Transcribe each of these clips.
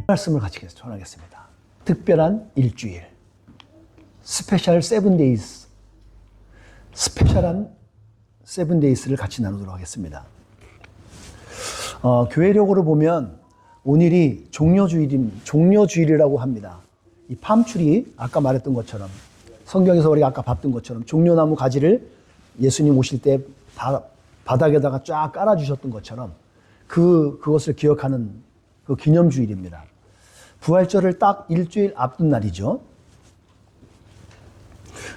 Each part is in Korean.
말씀을 같이 전하겠습니다. 특별한 일주일, 스페셜 세븐데이즈, 스페셜한 세븐데이즈를 같이 나누도록 하겠습니다. 교회력으로 보면 오늘이 종려주일이라고 합니다. 이 팜추리, 아까 말했던 것처럼, 성경에서 우리가 아까 봤던 것처럼 종려나무 가지를 예수님 오실 때 바닥에다가 쫙 깔아주셨던 것처럼 그것을 기억하는 그 기념주일입니다. 부활절을 딱 일주일 앞둔 날이죠.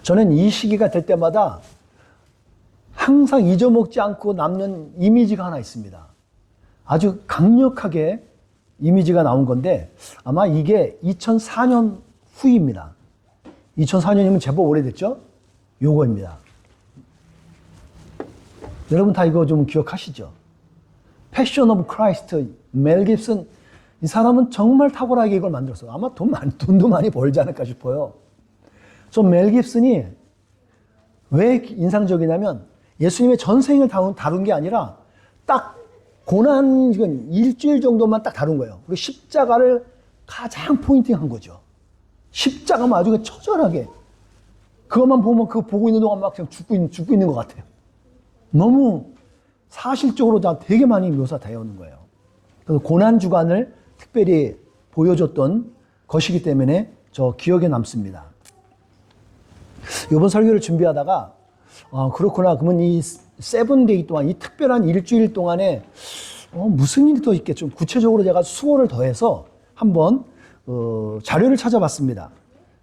저는 이 시기가 될 때마다 항상 잊어먹지 않고 남는 이미지가 하나 있습니다. 아주 강력하게 이미지가 나온 건데 아마 이게 2004년 후입니다. 2004년이면 제법 오래됐죠? 요거입니다. 여러분 다 이거 좀 기억하시죠? 패션 오브 크라이스트, 멜 깁슨, 이 사람은 정말 탁월하게 이걸 만들었어요. 아마 돈도 많이 벌지 않을까 싶어요. 저 멜 깁슨이 왜 인상적이냐면 예수님의 전생을 다룬 게 아니라 딱 고난 일주일 정도만 딱 다룬 거예요. 그리고 십자가를 가장 포인팅한 거죠. 십자가만 아주 처절하게. 그것만 보면 그거 보고 있는 동안 막 그냥 죽고 있는 것 같아요. 너무 사실적으로 다 되게 많이 묘사되어 오는 거예요. 그래서 고난 주간을 특별히 보여줬던 것이기 때문에 저 기억에 남습니다. 이번 설교를 준비하다가 그렇구나. 그러면 이 세븐데이 동안, 이 특별한 일주일 동안에 무슨 일이 더 있겠죠? 좀 구체적으로 제가 수고를 더해서 한번 자료를 찾아봤습니다.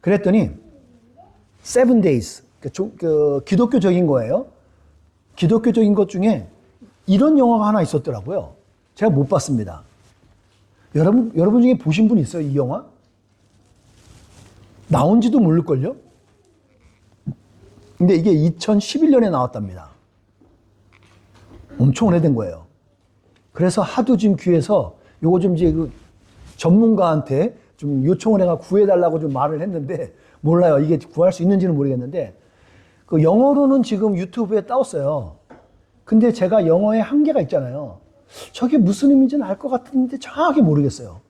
그랬더니 세븐 데이즈, 기독교적인 거예요. 기독교적인 것 중에 이런 영화가 하나 있었더라고요. 제가 못 봤습니다. 여러분 중에 보신 분 있어요? 이 영화? 나온지도 모를걸요? 근데 이게 2011년에 나왔답니다. 엄청 오래된 거예요. 그래서 하도 지금 귀에서 요거 좀 이제 그 전문가한테 좀 요청을 해가 구해달라고 좀 말을 했는데 몰라요. 이게 구할 수 있는지는 모르겠는데 그 영어로는 지금 유튜브에 떴어요. 근데 제가 영어에 한계가 있잖아요. 저게 무슨 의미인지는 알 것 같은데 정확히 모르겠어요.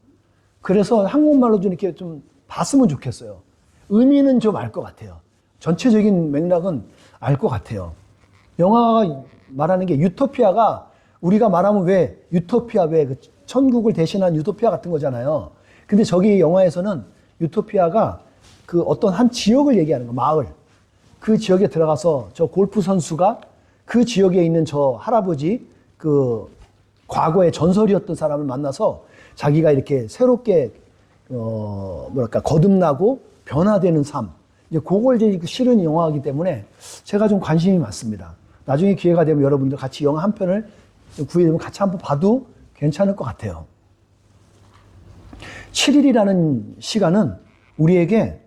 그래서 한국말로 좀 이렇게 좀 봤으면 좋겠어요. 의미는 좀 알 것 같아요. 전체적인 맥락은 알 것 같아요. 영화가 말하는 게 유토피아가 우리가 말하면 왜 유토피아 왜 그 천국을 대신한 유토피아 같은 거잖아요. 근데 저기 영화에서는 유토피아가 그 어떤 한 지역을 얘기하는 거, 마을. 그 지역에 들어가서 저 골프 선수가 그 지역에 있는 저 할아버지 그 과거의 전설이었던 사람을 만나서 자기가 이렇게 새롭게 거듭나고 변화되는 삶. 이제 그걸 이제 실은 영화이기 때문에 제가 좀 관심이 많습니다. 나중에 기회가 되면 여러분들 같이 영화 한 편을 구해주면 같이 한번 봐도 괜찮을 것 같아요. 7일이라는 시간은 우리에게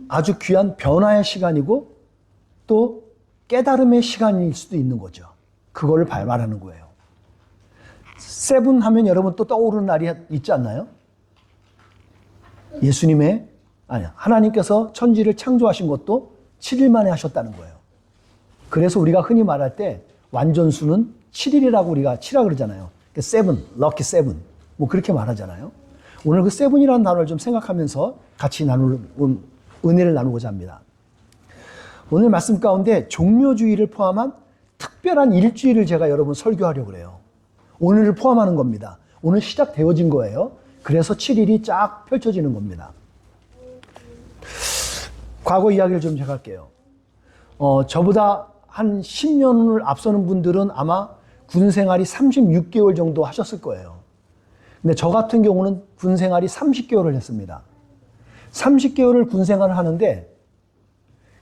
아주 귀한 변화의 시간이고 또 깨달음의 시간일 수도 있는 거죠. 그걸 말하는 거예요. 세븐 하면 여러분 또 떠오르는 날이 있지 않나요? 하나님께서 천지를 창조하신 것도 7일 만에 하셨다는 거예요. 그래서 우리가 흔히 말할 때 완전수는 7일이라고 우리가 치라 그러잖아요. 세븐, 럭키 세븐. 뭐 그렇게 말하잖아요. 오늘 그 세븐이라는 단어를 좀 생각하면서 같이 은혜를 나누고자 합니다. 오늘 말씀 가운데 종려주의를 포함한 특별한 일주일을 제가 여러분 설교하려고 그래요. 오늘을 포함하는 겁니다. 오늘 시작되어진 거예요. 그래서 7일이 쫙 펼쳐지는 겁니다. 과거 이야기를 좀 제가 할게요. 저보다 한 10년을 앞서는 분들은 아마 군 생활이 36개월 정도 하셨을 거예요. 근데 저 같은 경우는 군 생활이 30개월을 했습니다. 30개월을 군 생활을 하는데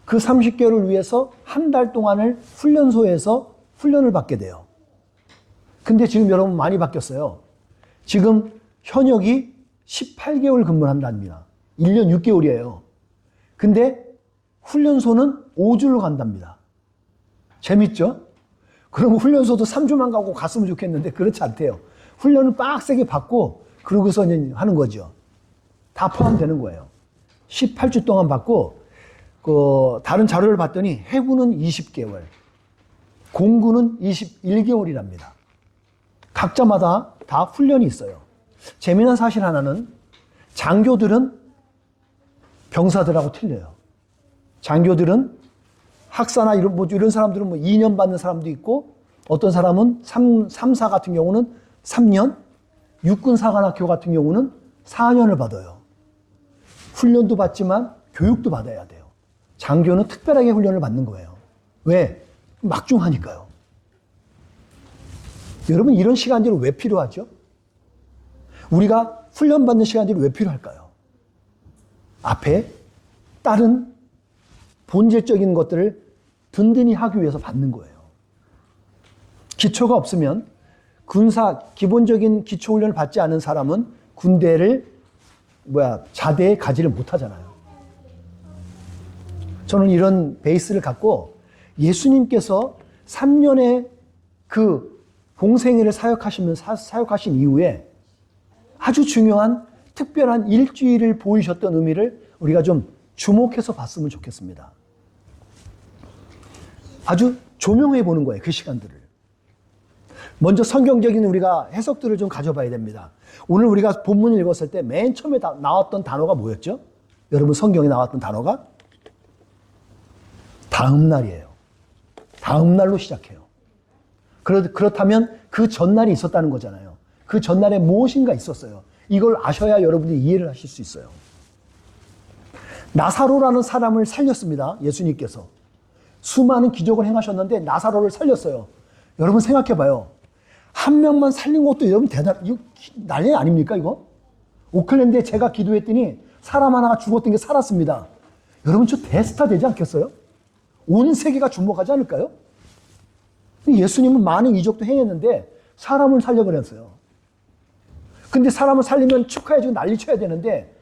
그 30개월을 위해서 한 달 동안을 훈련소에서 훈련을 받게 돼요. 근데 지금 여러분 많이 바뀌었어요. 지금 현역이 18개월 근무를 한답니다. 1년 6개월이에요. 근데 훈련소는 5주를 간답니다. 재밌죠? 그럼 훈련소도 3주만 가고 갔으면 좋겠는데 그렇지 않대요. 훈련을 빡세게 받고 그러고서 하는 거죠. 다 포함되는 거예요. 18주 동안 받고 다른 자료를 봤더니 해군은 20개월, 공군은 21개월이랍니다. 각자마다 다 훈련이 있어요. 재미난 사실 하나는 장교들은 병사들하고 틀려요. 장교들은 학사나 이런 사람들은 뭐 2년 받는 사람도 있고 어떤 사람은 3사 같은 경우는 3년, 육군사관학교 같은 경우는 4년을 받아요. 훈련도 받지만 교육도 받아야 돼요. 장교는 특별하게 훈련을 받는 거예요. 왜? 막중하니까요. 여러분 이런 시간들이 왜 필요하죠? 우리가 훈련받는 시간들이 왜 필요할까요? 앞에 다른 본질적인 것들을 든든히 하기 위해서 받는 거예요. 기초가 없으면 기본적인 기초훈련을 받지 않은 사람은 자대에 가지를 못하잖아요. 저는 이런 베이스를 갖고 예수님께서 3년의 그 공생애를 사역하신 이후에 아주 중요한 특별한 일주일을 보이셨던 의미를 우리가 좀 주목해서 봤으면 좋겠습니다. 아주 조명해 보는 거예요, 그 시간들을. 먼저 성경적인 우리가 해석들을 좀 가져봐야 됩니다. 오늘 우리가 본문을 읽었을 때 맨 처음에 나왔던 단어가 뭐였죠? 여러분 성경에 나왔던 단어가 다음 날이에요. 다음 날로 시작해요. 그렇다면 그 전날이 있었다는 거잖아요. 그 전날에 무엇인가 있었어요. 이걸 아셔야 여러분이 이해를 하실 수 있어요. 나사로라는 사람을 살렸습니다. 예수님께서. 수많은 기적을 행하셨는데 나사로를 살렸어요. 여러분 생각해 봐요. 한 명만 살린 것도 여러분 이거 난리 아닙니까 이거? 오클랜드에 제가 기도했더니 사람 하나가 죽었던 게 살았습니다. 여러분 저 대스타 되지 않겠어요? 온 세계가 주목하지 않을까요? 예수님은 많은 이적도 행했는데 사람을 살려버렸어요. 근데 사람을 살리면 축하해주고 난리쳐야 되는데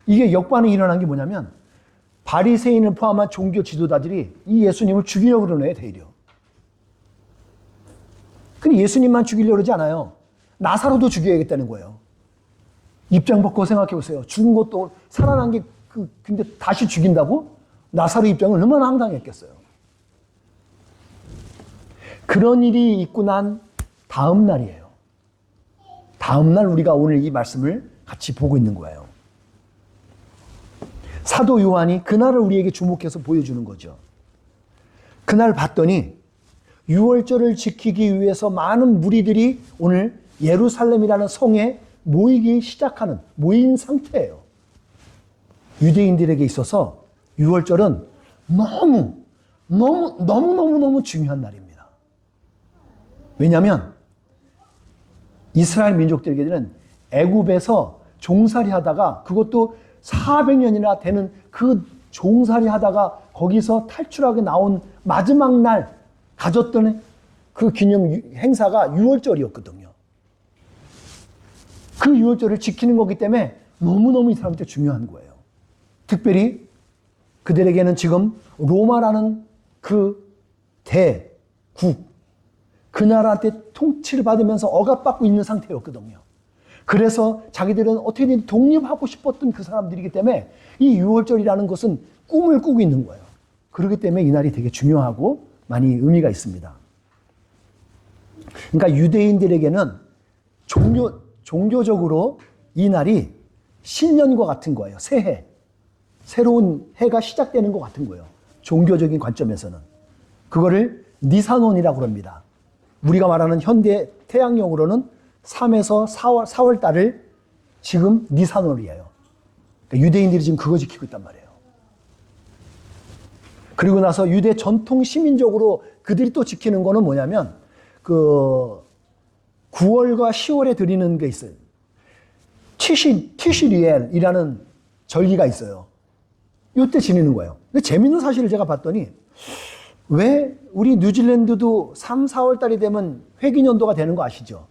이게 역반응이 일어난 게 뭐냐면 바리새인을 포함한 종교 지도자들이 이 예수님을 죽이려고 그러네요, 대려. 근데 예수님만 죽이려고 그러지 않아요. 나사로도 죽여야겠다는 거예요. 입장 바꿔 생각해 보세요. 죽은 것도 살아난 게 근데 다시 죽인다고? 나사로 입장은 얼마나 황당했겠어요. 그런 일이 있고 난 다음 날이에요. 다음 날 우리가 오늘 이 말씀을 같이 보고 있는 거예요. 사도 요한이 그날을 우리에게 주목해서 보여주는 거죠. 그날 봤더니 유월절을 지키기 위해서 많은 무리들이 오늘 예루살렘이라는 성에 모인 상태예요. 유대인들에게 있어서 유월절은 너무 중요한 날입니다. 왜냐하면 이스라엘 민족들에게는 애굽에서 종살이 하다가 그것도 400년이나 되는 그 종살이 하다가 거기서 탈출하게 나온 마지막 날 가졌던 그 기념 행사가 유월절이었거든요. 그 유월절을 지키는 거기 때문에 너무너무 이 사람한테 중요한 거예요. 특별히 그들에게는 지금 로마라는 그 대국, 그 나라한테 통치를 받으면서 억압받고 있는 상태였거든요. 그래서 자기들은 어떻게든 독립하고 싶었던 그 사람들이기 때문에 이 유월절이라는 것은 꿈을 꾸고 있는 거예요. 그렇기 때문에 이 날이 되게 중요하고 많이 의미가 있습니다. 그러니까 유대인들에게는 종교적으로 이 날이 신년과 같은 거예요. 새해. 새로운 해가 시작되는 것 같은 거예요. 종교적인 관점에서는. 그거를 니산온이라고 합니다. 우리가 말하는 현대 태양령으로는 3에서 4월 달을 지금 니산월이에요. 그러니까 유대인들이 지금 그거 지키고 있단 말이에요. 그리고 나서 유대 전통 시민적으로 그들이 또 지키는 거는 뭐냐면 그 9월과 10월에 드리는 게 있어요. 티시리엘이라는 절기가 있어요. 이때 지내는 거예요. 근데 재밌는 사실을 제가 봤더니 왜 우리 뉴질랜드도 3, 4월 달이 되면 회기년도가 되는 거 아시죠?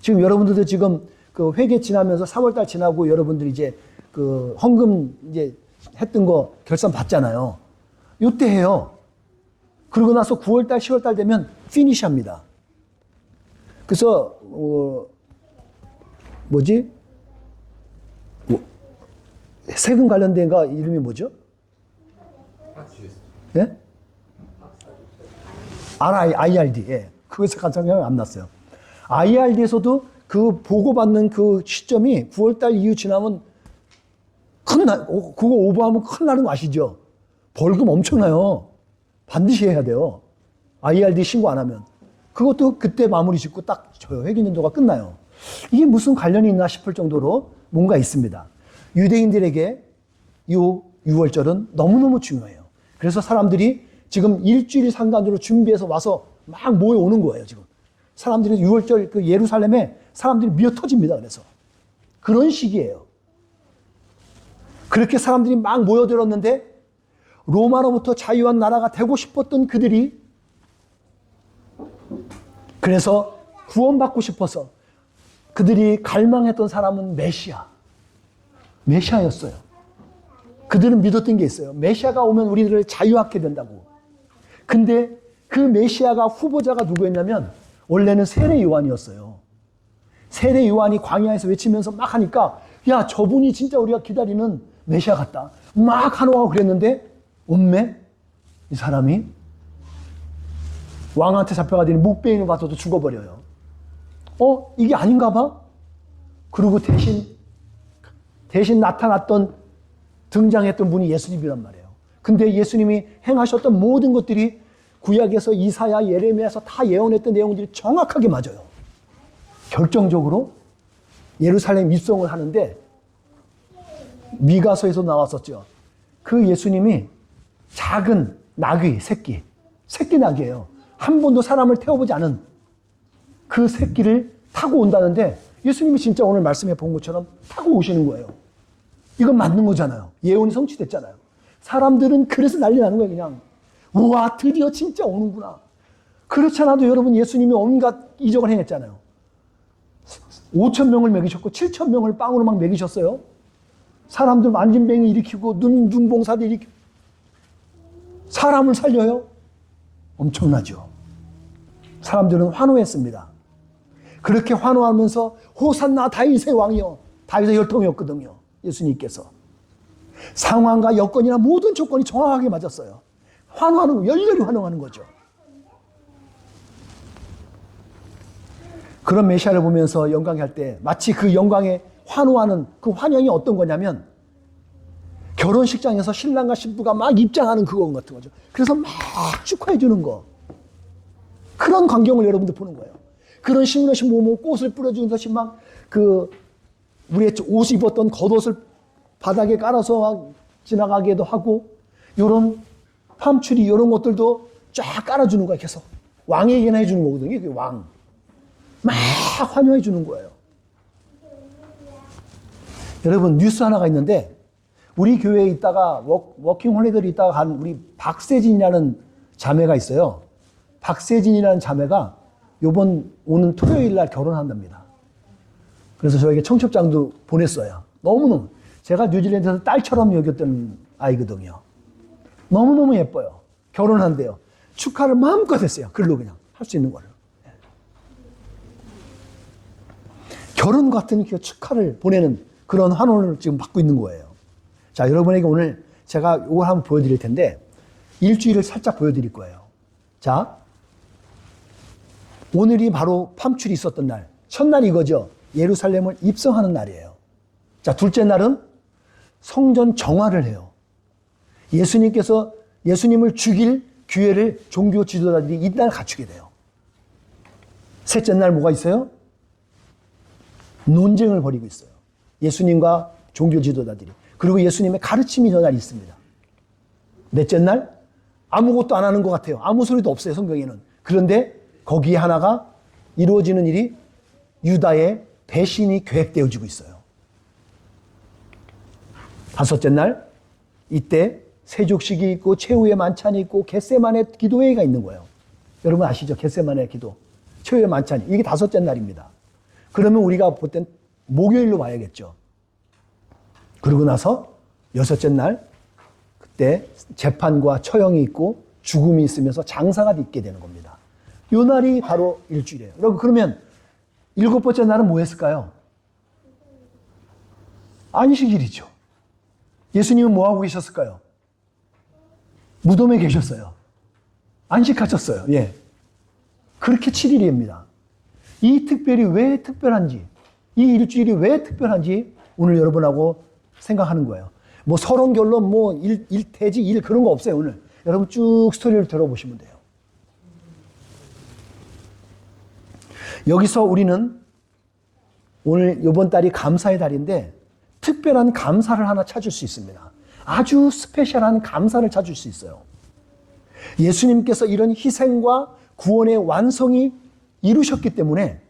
지금 여러분들도 지금 그 회계 지나면서 4월 달 지나고 여러분들이 이제 그 헌금 이제 했던 거 결산 받잖아요. 이때 해요. 그러고 나서 9월 달, 10월 달 되면 피니시 합니다. 그래서 세금 관련된 거 이름이 뭐죠? 예? IRD. 예. 그거에서 가장 생각이 안 났어요. IRD에서도 그 보고받는 그 시점이 9월달 이후 지나면 그거 오버하면 큰일 나는 거 아시죠? 벌금 엄청나요. 반드시 해야 돼요. IRD 신고 안 하면. 그것도 그때 마무리 짓고 딱 줘요. 회계연도가 끝나요. 이게 무슨 관련이 있나 싶을 정도로 뭔가 있습니다. 유대인들에게 이 6월절은 너무너무 중요해요. 그래서 사람들이 지금 일주일 상간으로 준비해서 와서 막 모여오는 거예요, 지금. 사람들이 6월절 그 예루살렘에 사람들이 미어 터집니다, 그래서. 그런 시기예요. 그렇게 사람들이 막 모여들었는데 로마로부터 자유한 나라가 되고 싶었던 그들이 그래서 구원받고 싶어서 그들이 갈망했던 사람은 메시아였어요. 그들은 믿었던 게 있어요. 메시아가 오면 우리들을 자유하게 된다고. 근데 그 메시아가 후보자가 누구였냐면 원래는 세례 요한이었어요. 세례 요한이 광야에서 외치면서 막 하니까 야, 저분이 진짜 우리가 기다리는 메시아 같다. 막 환호하고 그랬는데 운매 이 사람이 왕한테 잡혀가더니 묵배인을 받아도 죽어버려요. 이게 아닌가 봐? 그리고 대신 나타났던 등장했던 분이 예수님이란 말이에요. 근데 예수님이 행하셨던 모든 것들이 구약에서 이사야, 예레미야에서 다 예언했던 내용들이 정확하게 맞아요. 결정적으로 예루살렘 입성을 하는데 미가서에서 나왔었죠. 그 예수님이 작은 나귀, 새끼 나귀예요. 한 번도 사람을 태워보지 않은 그 새끼를 타고 온다는데 예수님이 진짜 오늘 말씀해 본 것처럼 타고 오시는 거예요. 이건 맞는 거잖아요. 예언이 성취됐잖아요. 사람들은 그래서 난리 나는 거예요, 그냥. 우와, 드디어 진짜 오는구나. 그렇지 않아도 여러분 예수님이 온갖 이적을 행했잖아요. 5,000명을 먹이셨고 7,000명을 빵으로 막 먹이셨어요. 사람들 만진병이 일으키고 눈중봉사도 일으키고 사람을 살려요? 엄청나죠. 사람들은 환호했습니다. 그렇게 환호하면서 호산나 다윗의 왕이요. 다윗의 혈통이었거든요. 예수님께서. 상황과 여건이나 모든 조건이 정확하게 맞았어요. 환호하는 거, 열렬히 환호하는 거죠. 그런 메시아를 보면서 영광할 때 마치 그 영광에 환호하는 그 환영이 어떤 거냐면 결혼식장에서 신랑과 신부가 막 입장하는 그거 같은 거죠. 그래서 막 축하해 주는 거. 그런 광경을 여러분들 보는 거예요. 그런 신부시 모모 꽃을 뿌려주는 것이 막 우리의 옷 입었던 겉옷을 바닥에 깔아서 막 지나가기도 하고 이런 팜추리 이런 것들도 쫙 깔아주는 거예요. 계속 왕에게나 해주는 거거든요. 이게 왕. 막 환호해 주는 거예요. 여러분 뉴스 하나가 있는데 우리 교회에 있다가 워킹 홀리들이 있다가 간 우리 박세진이라는 자매가 있어요. 박세진이라는 자매가 요번 오는 토요일 날 결혼한답니다. 그래서 저에게 청첩장도 보냈어요. 너무너무 제가 뉴질랜드에서 딸처럼 여겼던 아이거든요. 너무너무 예뻐요. 결혼한대요. 축하를 마음껏 했어요. 글로 그냥 할 수 있는 거를. 결혼 같은 그 축하를 보내는 그런 환호를 지금 받고 있는 거예요. 자, 여러분에게 오늘 제가 이걸 한번 보여드릴 텐데 일주일을 살짝 보여드릴 거예요. 자, 오늘이 바로 팜출이 있었던 날. 첫날이 이거죠. 예루살렘을 입성하는 날이에요. 자, 둘째 날은 성전 정화를 해요. 예수님께서 예수님을 죽일 기회를 종교 지도자들이 이날 갖추게 돼요. 셋째 날 뭐가 있어요? 논쟁을 벌이고 있어요. 예수님과 종교 지도자들이. 그리고 예수님의 가르침이 전날 있습니다. 넷째 날 아무것도 안 하는 것 같아요. 아무 소리도 없어요, 성경에는. 그런데 거기에 하나가 이루어지는 일이 유다의 배신이 계획되어지고 있어요. 다섯째 날 이때 세족식이 있고 최후의 만찬이 있고 겟세마네 기도회의가 있는 거예요. 여러분 아시죠? 겟세마네 기도. 최후의 만찬이. 이게 다섯째 날입니다. 그러면 우리가 볼 땐 목요일로 봐야겠죠. 그러고 나서 여섯째 날 그때 재판과 처형이 있고 죽음이 있으면서 장사가 있게 되는 겁니다. 이 날이 바로 일주일이에요. 여러분 그러면 일곱 번째 날은 뭐 했을까요? 안식일이죠. 예수님은 뭐 하고 계셨을까요? 무덤에 계셨어요. 안식하셨어요. 예. 그렇게 7일입니다. 이 특별이 왜 특별한지, 이 일주일이 왜 특별한지 오늘 여러분하고 생각하는 거예요. 뭐 서론 결론 뭐 일태지 일 그런 거 없어요. 오늘 여러분 쭉 스토리를 들어보시면 돼요. 여기서 우리는 오늘 이번 달이 감사의 달인데 특별한 감사를 하나 찾을 수 있습니다. 아주 스페셜한 감사를 찾을 수 있어요. 예수님께서 이런 희생과 구원의 완성이 이루셨기 때문에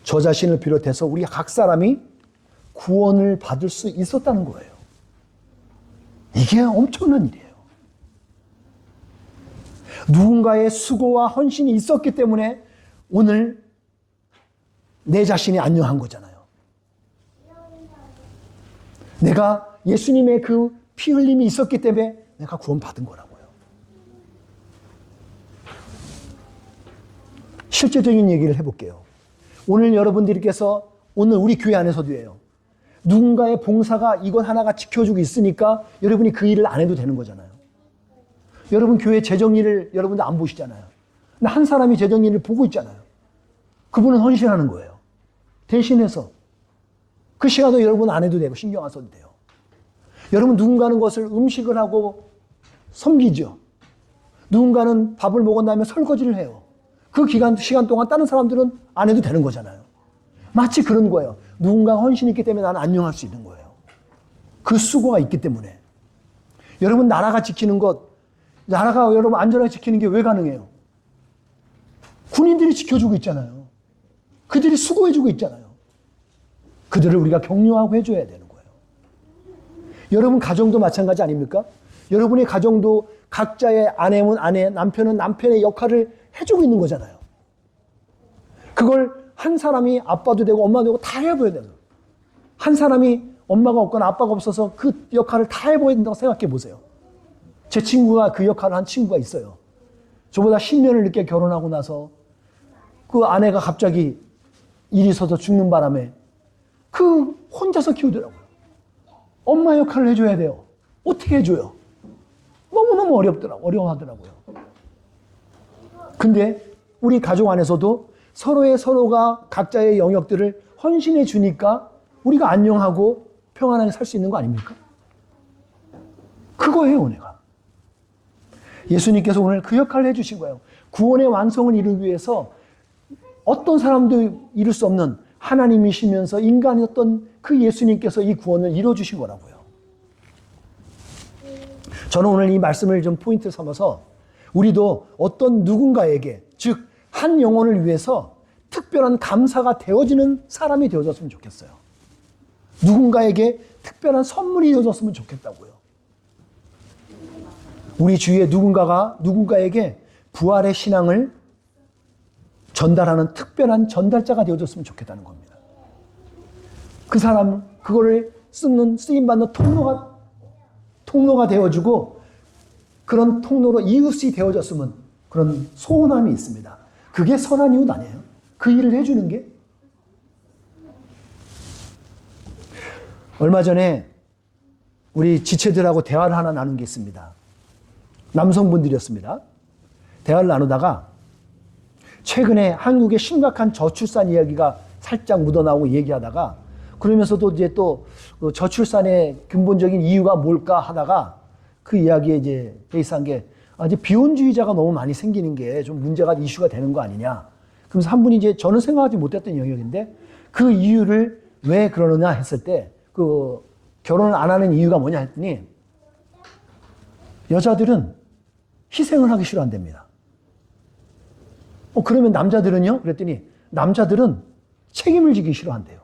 저 자신을 비롯해서 우리 각 사람이 구원을 받을 수 있었다는 거예요. 이게 엄청난 일이에요. 누군가의 수고와 헌신이 있었기 때문에 오늘 내 자신이 안녕한 거잖아요. 내가 예수님의 그 피 흘림이 있었기 때문에 내가 구원받은 거라고요. 실제적인 얘기를 해볼게요. 오늘 여러분들께서 오늘 우리 교회 안에서도예요. 누군가의 봉사가 이것 하나가 지켜주고 있으니까 여러분이 그 일을 안 해도 되는 거잖아요. 여러분 교회 재정일을 여러분들 안 보시잖아요. 근데 한 사람이 재정일을 보고 있잖아요. 그분은 헌신하는 거예요. 대신해서 그 시간도 여러분 안 해도 되고 신경 안 써도 돼요. 여러분 누군가는 것을 음식을 하고 섬기죠. 누군가는 밥을 먹은 다음에 설거지를 해요. 그 시간 동안 다른 사람들은 안 해도 되는 거잖아요. 마치 그런 거예요. 누군가 헌신이 있기 때문에 나는 안녕할 수 있는 거예요. 그 수고가 있기 때문에. 여러분 나라가 지키는 것, 나라가 여러분 안전하게 지키는 게 왜 가능해요? 군인들이 지켜주고 있잖아요. 그들이 수고해주고 있잖아요. 그들을 우리가 격려하고 해줘야 되는 거예요. 여러분 가정도 마찬가지 아닙니까? 여러분의 가정도 각자의 아내는 아내, 남편은 남편의 역할을 해주고 있는 거잖아요. 그걸 한 사람이 아빠도 되고 엄마도 되고 다 해봐야 돼요. 한 사람이 엄마가 없거나 아빠가 없어서 그 역할을 다 해봐야 된다고 생각해 보세요. 제 친구가 그 역할을 한 친구가 있어요. 저보다 10년을 늦게 결혼하고 나서 그 아내가 갑자기 일이 있어서 죽는 바람에 그 혼자서 키우더라고요. 엄마 역할을 해줘야 돼요. 어떻게 해줘요? 너무너무 어려워하더라고요. 근데 우리 가족 안에서도 서로가 각자의 영역들을 헌신해 주니까 우리가 안녕하고 평안하게 살 수 있는 거 아닙니까? 그거예요, 은혜가. 예수님께서 오늘 그 역할을 해주신 거예요. 구원의 완성을 이루기 위해서 어떤 사람도 이룰 수 없는 하나님이시면서 인간이었던 그 예수님께서 이 구원을 이루어주신 거라고요. 저는 오늘 이 말씀을 좀 포인트 삼아서 우리도 어떤 누군가에게, 즉 한 영혼을 위해서 특별한 감사가 되어지는 사람이 되어졌으면 좋겠어요. 누군가에게 특별한 선물이 되어졌으면 좋겠다고요. 우리 주위에 누군가에게 부활의 신앙을 전달하는 특별한 전달자가 되어줬으면 좋겠다는 겁니다. 그 사람, 그거를 쓰임받는 통로가 되어주고 그런 통로로 이웃이 되어졌으면 그런 소원함이 있습니다. 그게 선한 이웃 아니에요? 그 일을 해주는 게? 얼마 전에 우리 지체들하고 대화를 하나 나눈 게 있습니다. 남성분들이었습니다. 대화를 나누다가 최근에 한국의 심각한 저출산 이야기가 살짝 묻어나오고 얘기하다가 그러면서도 이제 또 저출산의 근본적인 이유가 뭘까 하다가 그 이야기에 이제 베이스한 게 이제 비혼주의자가 너무 많이 생기는 게 좀 문제가 이슈가 되는 거 아니냐. 그러면서 한 분이 이제 저는 생각하지 못했던 영역인데 그 이유를 왜 그러느냐 했을 때 그 결혼을 안 하는 이유가 뭐냐 했더니 여자들은 희생을 하기 싫어한답니다. 그러면 남자들은요? 그랬더니 남자들은 책임을 지기 싫어한대요.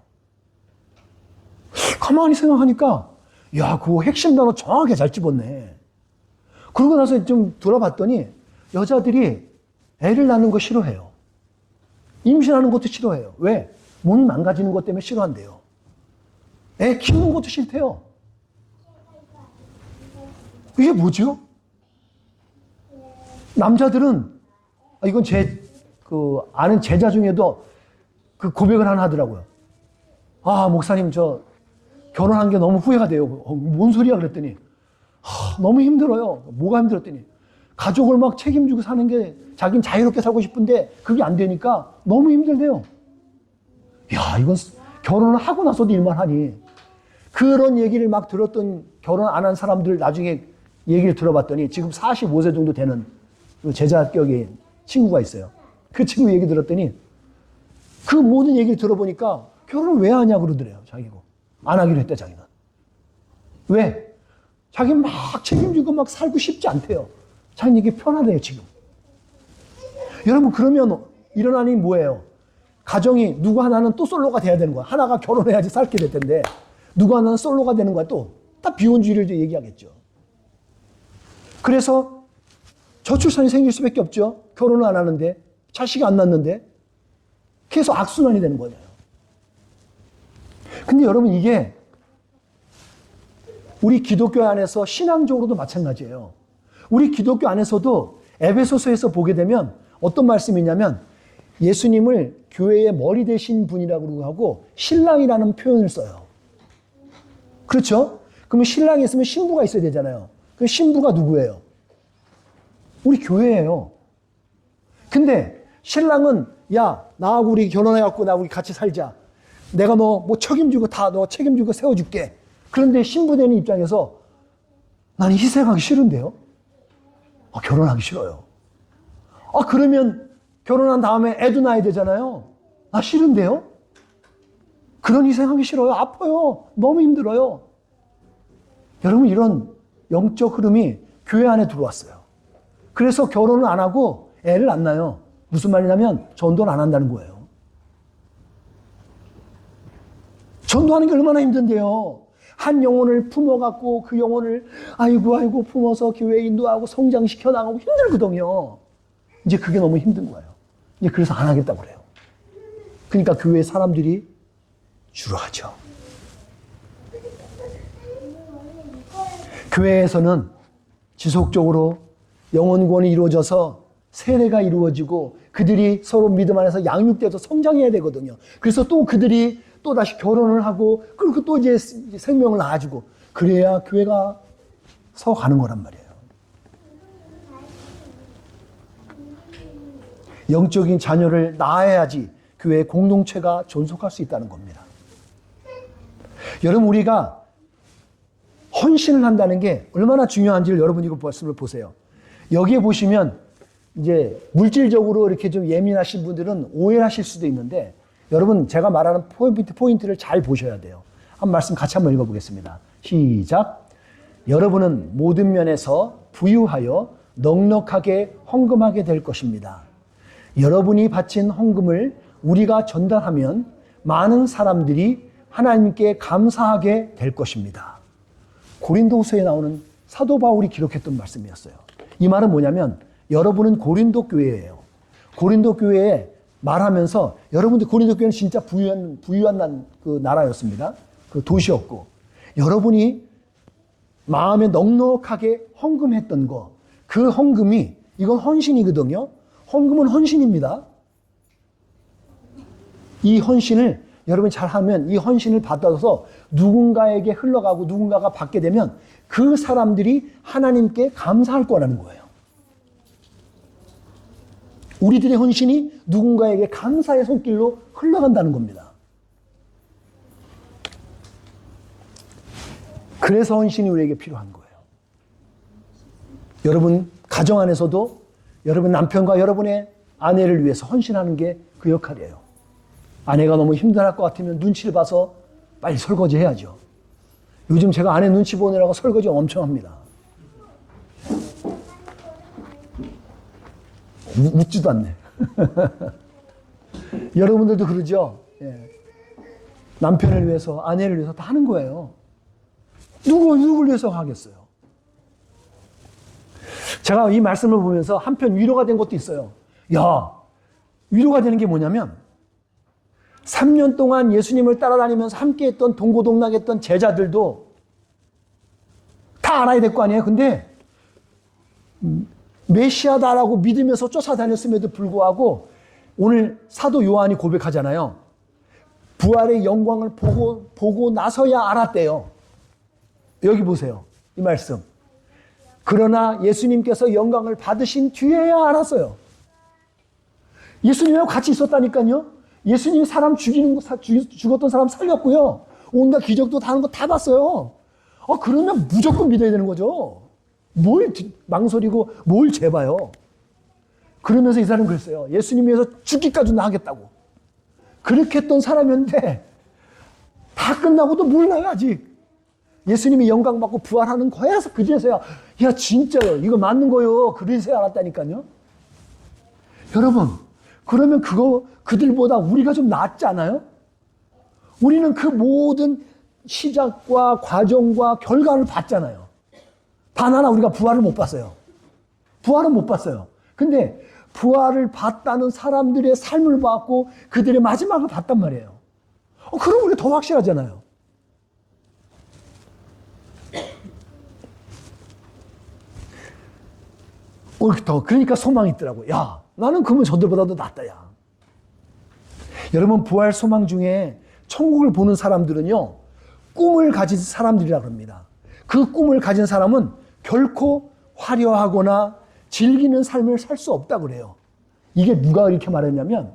가만히 생각하니까 야, 그거 핵심 단어 정확하게 잘 집었네. 그러고 나서 좀 돌아봤더니 여자들이 애를 낳는 거 싫어해요. 임신하는 것도 싫어해요. 왜? 몸이 망가지는 것 때문에 싫어한대요. 애 키우는 것도 싫대요. 이게 뭐죠? 남자들은 이건 제 아는 제자 중에도 그 고백을 하나 하더라고요. 목사님 저 결혼한 게 너무 후회가 돼요. 뭔 소리야 그랬더니 너무 힘들어요. 뭐가 힘들었더니 가족을 막 책임지고 사는 게 자기는 자유롭게 살고 싶은데 그게 안 되니까 너무 힘들대요. 야, 이건 결혼을 하고 나서도 일만 하니. 그런 얘기를 막 들었던 결혼 안 한 사람들 나중에 얘기를 들어봤더니 지금 45세 정도 되는 제자격의 친구가 있어요. 그 친구 얘기 들었더니 그 모든 얘기를 들어보니까 결혼을 왜 하냐 그러더래요. 자기고. 안 하기로 했대, 자기는. 왜? 자기 막 책임지고 막 살고 싶지 않대요. 자기는 이게 편하대요, 지금. 여러분, 그러면 일어나니 뭐예요? 가정이 누구 하나는 또 솔로가 돼야 되는 거야. 하나가 결혼해야지 살게 될 텐데 누구 하나는 솔로가 되는 거야. 또 다 비혼주의를 얘기하겠죠. 그래서 저출산이 생길 수밖에 없죠. 결혼을 안 하는데 자식이 안 낳는데 계속 악순환이 되는 거예요. 근데 여러분, 이게 우리 기독교 안에서 신앙적으로도 마찬가지예요. 우리 기독교 안에서도 에베소서에서 보게 되면 어떤 말씀이냐면 예수님을 교회의 머리 되신 분이라고 하고 신랑이라는 표현을 써요. 그렇죠? 그러면 신랑이 있으면 신부가 있어야 되잖아요. 그 신부가 누구예요? 우리 교회예요. 근데 신랑은 야, 나하고 우리 결혼해갖고 나 우리 같이 살자. 내가 너 뭐 책임지고 다 너 책임지고 세워줄게. 그런데 신부되는 입장에서 나는 희생하기 싫은데요? 결혼하기 싫어요. 그러면 결혼한 다음에 애도 낳아야 되잖아요. 싫은데요? 그런 희생하기 싫어요. 아파요. 너무 힘들어요. 여러분, 이런 영적 흐름이 교회 안에 들어왔어요. 그래서 결혼을 안 하고 애를 안 낳아요. 무슨 말이냐면 전도를 안 한다는 거예요. 전도하는 게 얼마나 힘든데요. 한 영혼을 품어갖고 그 영혼을 아이고 품어서 교회에 인도하고 성장시켜 나가고 힘들거든요. 이제 그게 너무 힘든 거예요. 이제 그래서 안 하겠다고 그래요. 그러니까 교회 사람들이 줄어가죠. 교회에서는 지속적으로 영혼구원이 이루어져서 세례가 이루어지고 그들이 서로 믿음 안에서 양육돼서 성장해야 되거든요. 그래서 또 그들이 또 다시 결혼을 하고 그리고 또 이제 생명을 낳아주고 그래야 교회가 서가는 거란 말이에요. 영적인 자녀를 낳아야지 교회의 공동체가 존속할 수 있다는 겁니다. 여러분, 우리가 헌신을 한다는 게 얼마나 중요한지를 여러분 이거 말씀을 보세요. 여기에 보시면 이제 물질적으로 이렇게 좀 예민하신 분들은 오해하실 수도 있는데 여러분, 제가 말하는 포인트를 잘 보셔야 돼요. 한 말씀 같이 한번 읽어보겠습니다. 시작. 여러분은 모든 면에서 부유하여 넉넉하게 헌금하게 될 것입니다. 여러분이 바친 헌금을 우리가 전달하면 많은 사람들이 하나님께 감사하게 될 것입니다. 고린도후서에 나오는 사도 바울이 기록했던 말씀이었어요. 이 말은 뭐냐면 여러분은 고린도 교회예요. 고린도 교회에 말하면서 여러분들 고린도 교회는 진짜 부유한 그 나라였습니다. 그 도시였고 여러분이 마음에 넉넉하게 헌금했던 거, 그 헌금이 이건 헌신이거든요. 헌금은 헌신입니다. 이 헌신을 여러분이 잘하면 이 헌신을 받아서 누군가에게 흘러가고 누군가가 받게 되면 그 사람들이 하나님께 감사할 거라는 거예요. 우리들의 헌신이 누군가에게 감사의 손길로 흘러간다는 겁니다. 그래서 헌신이 우리에게 필요한 거예요. 여러분 가정 안에서도 여러분 남편과 여러분의 아내를 위해서 헌신하는 게 그 역할이에요. 아내가 너무 힘들어할 것 같으면 눈치를 봐서 빨리 설거지 해야죠. 요즘 제가 아내 눈치 보느라고 설거지 엄청 합니다. 웃지도 않네. 여러분들도 그러죠? 예. 남편을 위해서, 아내를 위해서 다 하는 거예요. 누굴 위해서 하겠어요? 제가 이 말씀을 보면서 한편 위로가 된 것도 있어요. 야, 위로가 되는 게 뭐냐면 3년 동안 예수님을 따라다니면서 함께했던 동고동락했던 제자들도 다 알아야 될 거 아니에요? 근데 메시아다라고 믿으면서 쫓아다녔음에도 불구하고 오늘 사도 요한이 고백하잖아요. 부활의 영광을 보고 나서야 알았대요. 여기 보세요. 이 말씀. 그러나 예수님께서 영광을 받으신 뒤에야 알았어요. 예수님하고 같이 있었다니까요. 예수님이 사람 죽었던 사람 살렸고요. 온갖 기적도 다 하는 거 다 봤어요. 그러면 무조건 믿어야 되는 거죠. 뭘 망설이고 뭘 재봐요. 그러면서 이 사람은 그랬어요. 예수님 위해서 죽기까지 나 하겠다고. 그렇게 했던 사람이었는데 다 끝나고도 몰라요 아직. 예수님이 영광 받고 부활하는 거에서 그제서야 야 진짜요 이거 맞는 거요. 그래서야 알았다니까요. 여러분 그러면 그들보다 우리가 좀 낫지 않아요? 우리는 그 모든 시작과 과정과 결과를 봤잖아요. 단 하나 우리가 부활을 못 봤어요. 부활은 못 봤어요. 근데 부활을 봤다는 사람들의 삶을 봤고 그들의 마지막을 봤단 말이에요. 그럼 우리가 더 확실하잖아요. 그러니까 소망이 있더라고요. 야, 나는 그러면 저들보다도 낫다, 야. 여러분, 부활 소망 중에 천국을 보는 사람들은요, 꿈을 가진 사람들이라 그럽니다. 그 꿈을 가진 사람은 결코 화려하거나 즐기는 삶을 살 수 없다 그래요. 이게 누가 이렇게 말했냐면,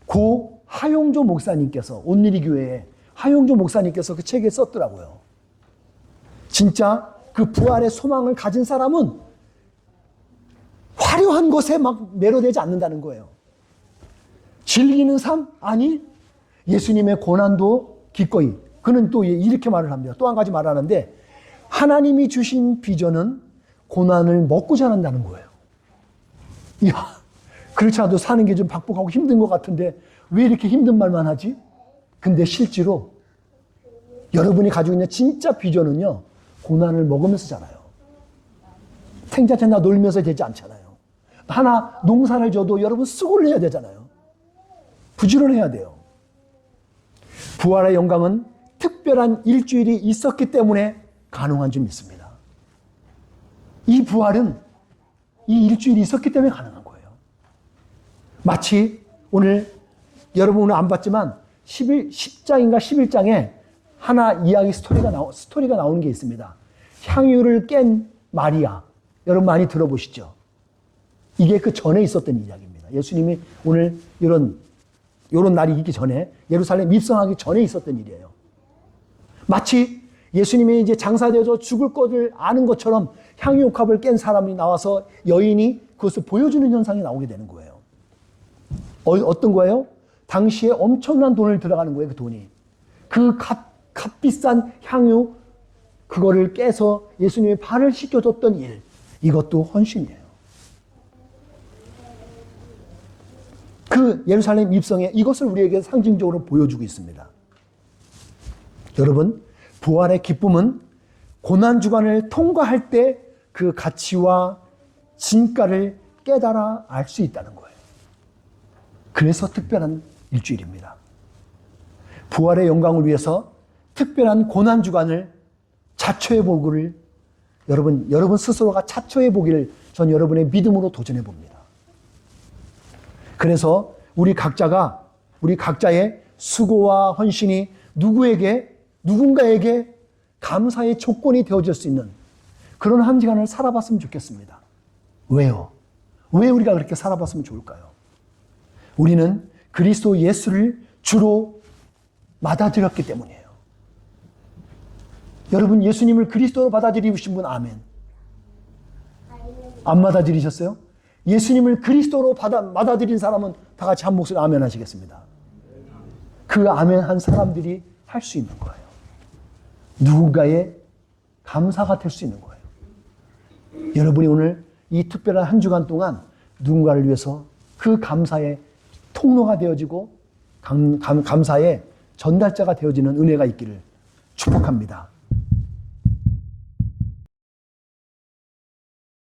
고 하용조 목사님께서, 온누리 교회에 하용조 목사님께서 그 책에 썼더라고요. 진짜 그 부활의 소망을 가진 사람은 화려한 것에 막 매료되지 않는다는 거예요. 즐기는 삶? 아니, 예수님의 고난도 기꺼이. 그는 또 이렇게 말을 합니다. 또 한 가지 말하는데, 하나님이 주신 비전은 고난을 먹고 자란다는 거예요. 이야, 그렇지 않아도 사는 게 좀 박복하고 힘든 것 같은데, 왜 이렇게 힘든 말만 하지? 근데 실제로 여러분이 가지고 있는 진짜 비전은요, 고난을 먹으면서 자라요. 탱자탱자 놀면서 되지 않잖아요. 하나 농사를 져도 여러분 수고를 해야 되잖아요. 부지런해야 돼요. 부활의 영광은 특별한 일주일이 있었기 때문에 가능한 줄 믿습니다. 이 부활은 이 일주일이 있었기 때문에 가능한 거예요. 마치 오늘 여러분 오늘 안 봤지만 10장인가 11장에 하나 이야기 스토리가 나오는 게 있습니다. 향유를 깬 마리아. 여러분 많이 들어보시죠? 이게 그 전에 있었던 이야기입니다. 예수님이 오늘 이런 날이 있기 전에 예루살렘 입성하기 전에 있었던 일이에요. 마치 예수님이 이제 장사되어서 죽을 것을 아는 것처럼 향유옥합을 깬 사람이 나와서 여인이 그것을 보여주는 현상이 나오게 되는 거예요. 어떤 거예요? 당시에 엄청난 돈을 들어가는 거예요. 그 돈이. 그 값비싼 향유 그거를 깨서 예수님의 발을 씻겨줬던 일. 이것도 헌신이에요. 그 예루살렘 입성에 이것을 우리에게 상징적으로 보여주고 있습니다. 여러분, 부활의 기쁨은 고난주간을 통과할 때 그 가치와 진가를 깨달아 알 수 있다는 거예요. 그래서 특별한 일주일입니다. 부활의 영광을 위해서 특별한 고난주간을 자초해 보기를 여러분 스스로가 자초해 보기를 전 여러분의 믿음으로 도전해 봅니다. 그래서 우리 각자의 수고와 헌신이 누군가에게 감사의 조건이 되어질 수 있는 그런 한 시간을 살아봤으면 좋겠습니다. 왜요? 왜 우리가 그렇게 살아봤으면 좋을까요? 우리는 그리스도 예수를 주로 받아들였기 때문이에요. 여러분 예수님을 그리스도로 받아들이신 분 아멘. 안 받아들이셨어요? 예수님을 그리스도로 받아들인 사람은 다 같이 한 목소리 아멘 하시겠습니다. 그 아멘 한 사람들이 할 수 있는 거예요. 누군가의 감사가 될 수 있는 거예요. 여러분이 오늘 이 특별한 한 주간 동안 누군가를 위해서 그 감사의 통로가 되어지고 감사의 전달자가 되어지는 은혜가 있기를 축복합니다.